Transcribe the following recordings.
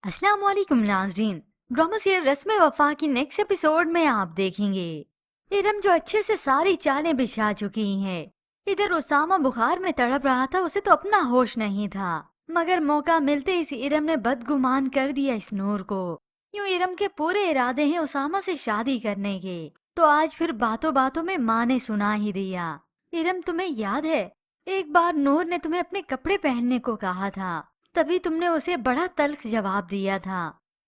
अस्सलाम वालेकुम नाज़रीन। ड्रामा सीरियल रस्म वफा की नेक्स्ट एपिसोड में आप देखेंगे इरम जो अच्छे से सारी चालें बिछा चुकी है। इधर उसामा बुखार में तड़प रहा था, उसे तो अपना होश नहीं था, मगर मौका मिलते इस इरम ने बदगुमान कर दिया इस नूर को। यूं इरम के पूरे इरादे हैं उसामा से शादी करने के, तो आज फिर बातों बातों में माँ ने सुना ही दिया। इरम, तुम्हें याद है एक बार नूर ने तुम्हें अपने कपड़े पहनने को कहा था, तभी तुमने उसे बड़ा तल्ख जवाब दिया था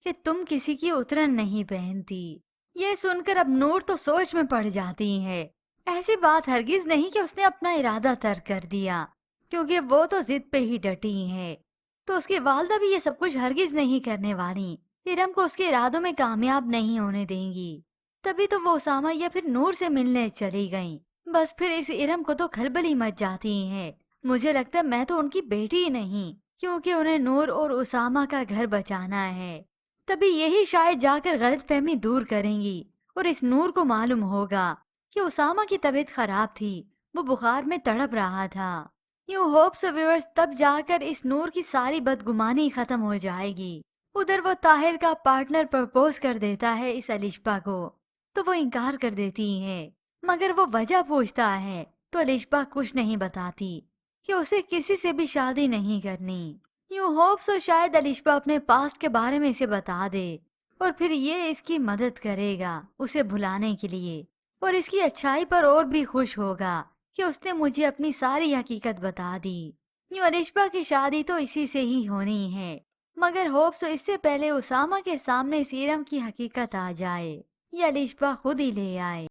कि तुम किसी की उतरन नहीं पहनती। ये सुनकर अब नूर तो सोच में पड़ जाती है। ऐसी बात हरगिज नहीं कि उसने अपना इरादा तर्क कर दिया, क्योंकि वो तो जिद पे ही डटी है। तो उसकी वालदा भी ये सब कुछ हरगिज नहीं करने वाली, इरम को उसके इरादों में कामयाब नहीं होने देंगी। तभी तो वो उसामा या फिर नूर से मिलने चली गईं। बस फिर इस इरम को तो खलबली मच जाती है। मुझे लगता है मैं तो उनकी बेटी ही नहीं, क्योंकि उन्हें नूर और उसामा का घर बचाना है। तभी यही शायद जाकर गलतफहमी दूर करेंगी और इस नूर को मालूम होगा कि उसामा की तबीयत खराब थी, वो बुखार में तड़प रहा था। यूं होप्स व्यूअर्स तब जाकर इस नूर की सारी बदगुमानी खत्म हो जाएगी। उधर वो ताहिर का पार्टनर प्रपोज कर देता है इस अलिशबा को, तो वो इनकार कर देती है, मगर वो वजह पूछता है तो अलिशबा कुछ नहीं बताती कि उसे किसी से भी शादी नहीं करनी। यूं होप सो शायद अलिशबा अपने पास्ट के बारे में इसे बता दे और फिर ये इसकी मदद करेगा उसे भुलाने के लिए, और इसकी अच्छाई पर और भी खुश होगा कि उसने मुझे अपनी सारी हकीकत बता दी। यूं अलिशबा की शादी तो इसी से ही होनी है, मगर होप सो इससे पहले उसामा के सामने सीरम की हकीकत आ जाए या अलिशबा खुद ही ले आए।